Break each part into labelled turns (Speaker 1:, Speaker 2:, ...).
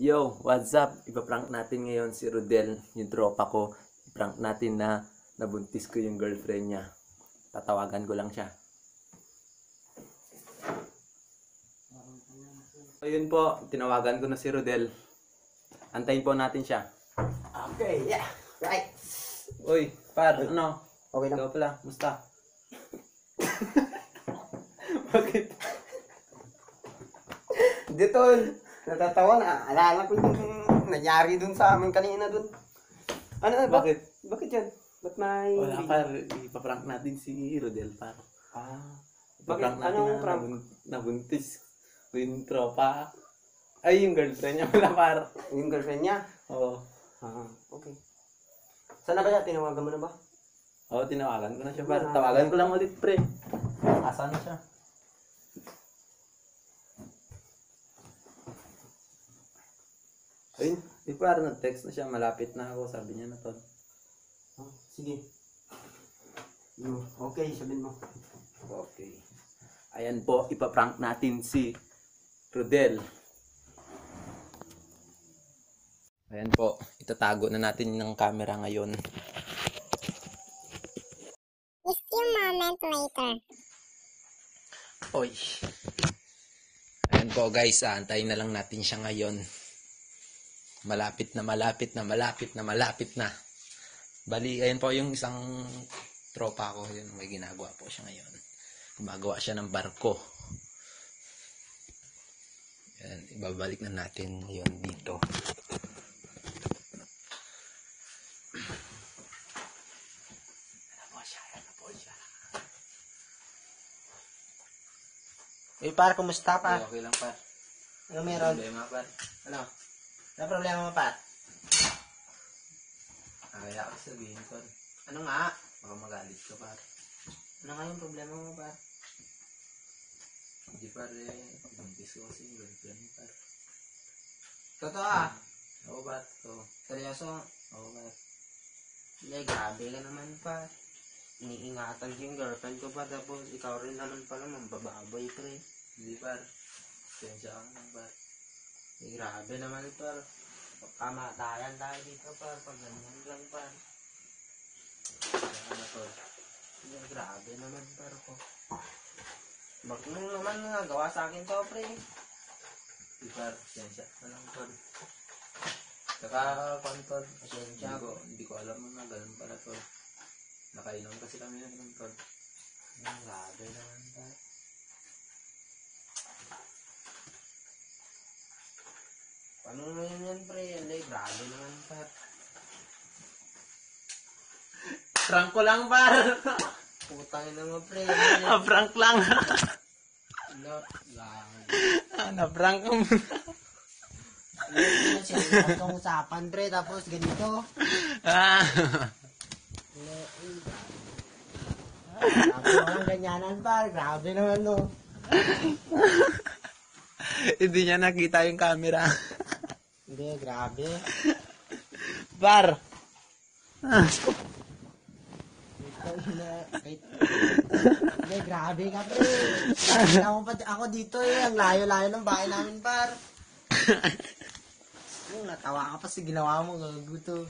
Speaker 1: Yo, what's up? Ipaprank natin ngayon si Rodel, yung tropa ko. Iprank natin na nabuntis ko yung girlfriend niya. Tatawagan ko lang siya. Ayun po, tinawagan ko na si Rodel. Antayin po natin siya.
Speaker 2: Okay, yeah. Right.
Speaker 1: Uy, par, ano?
Speaker 2: Okay lang.
Speaker 1: Ikaw pala, musta? Bakit?
Speaker 2: Dito, natatawa na. Alala ko yung nangyari dun sa amin kanina dun. Ano,
Speaker 1: Bakit?
Speaker 2: Bakit yan? Ba't may...
Speaker 1: Wala, par. Ipaprank natin si Rodel, par. Ipaprank
Speaker 2: Bakit?
Speaker 1: natin
Speaker 2: Anong
Speaker 1: na
Speaker 2: prank?
Speaker 1: nabuntis ko yung tropa. Ay, yung girlfriend niya pala, par.
Speaker 2: Yung girlfriend niya?
Speaker 1: Oo.
Speaker 2: Okay. Sana kaya? Tinawagan mo na ba?
Speaker 1: Oo, tinawagan ko na siya, par. Tawagan ko lang ulit, pre. Asan na siya? Ayun, di par, nag-text na siya. Malapit na ako, sabi niya na to.
Speaker 2: Sige. Okay, sabihin mo.
Speaker 1: Okay. Ayan po, ipaprank natin si Rodel. Ayan po, itatago na natin ng camera ngayon.
Speaker 3: A few moments later.
Speaker 1: Oy. Ayan po guys, antayin na lang natin siya ngayon. Malapit na. Bali, ayan po yung isang tropa ko. Yun, may ginagawa po siya ngayon. Gumagawa siya ng barko. Ayan, ibabalik na natin ngayon dito. Ayan po siya.
Speaker 2: Par, kumusta
Speaker 1: Okay, okay lang, par.
Speaker 2: Ano meron?
Speaker 1: Problema, par.
Speaker 2: Ano? Ano problema mo, par?
Speaker 1: Kaya ako sabihin, par.
Speaker 2: Ano nga?
Speaker 1: Baka magalit ka, par.
Speaker 2: Ano nga yung problema mo, par?
Speaker 1: Hindi, par, buntis ko kasi yung girlfriend mo, par.
Speaker 2: Totoo ah.
Speaker 1: Oo, par. Oo,
Speaker 2: Seryoso?
Speaker 1: oo, par.
Speaker 2: Hindi, grabe ka naman, par. Iniingatan ko yung girlfriend ko pa, tapos ikaw rin naman pala mambababoy, pre.
Speaker 1: Hindi, par. Sensya ka naman, par.
Speaker 2: Grabe naman, par. Kamatayan tayo dito, par. Pag ganyan lang, par.
Speaker 1: Ano, par.
Speaker 2: Grabe naman, par ko. Nung naman nagawa sa akin to, pre.
Speaker 1: Hindi, par. Sensya ka lang, par. Saka, par.
Speaker 2: Pasensya ko.
Speaker 1: Hindi ko alam na ganun pala, par. Nakainom kasi kami ng ganun, par.
Speaker 2: Grabe naman, par. Paano ngayon yan, pre? Hindi, grabe naman, par.
Speaker 1: Prank ko lang, par.
Speaker 2: Putang ina mo, pre.
Speaker 1: Prank lang.
Speaker 2: Ano? Grabe.
Speaker 1: Na-prank ko.
Speaker 2: Ano siya? Itong usapan, pre. Tapos ganito. Grabe naman ganyanan, par. Grabe naman, no.
Speaker 1: Hindi niya nakita yung camera.
Speaker 2: Hindi, grabe.
Speaker 1: Par.
Speaker 2: Hindi, grabe ka, pre. Ako dito eh. Ang layo-layo ng bahay namin, par. Yung natawa ka pa sa ginawa mo. Gaguto.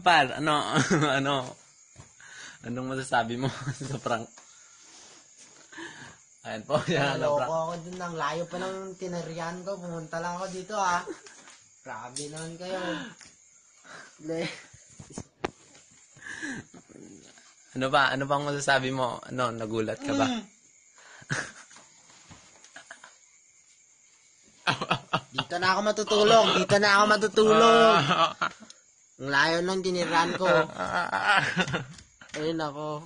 Speaker 1: Par, anong masasabi mo sa prank? Ayan po, yan.
Speaker 2: Naloko ako dun. Ang layo pa ng tinarihan ko. Pumunta lang ako dito, ah. Grabe naman kayo. Hindi.
Speaker 1: Ano bang masasabi mo? Nagulat ka ba?
Speaker 2: Dito na ako matutulog. Ang layo ng tinirahan ko. Ayun ako.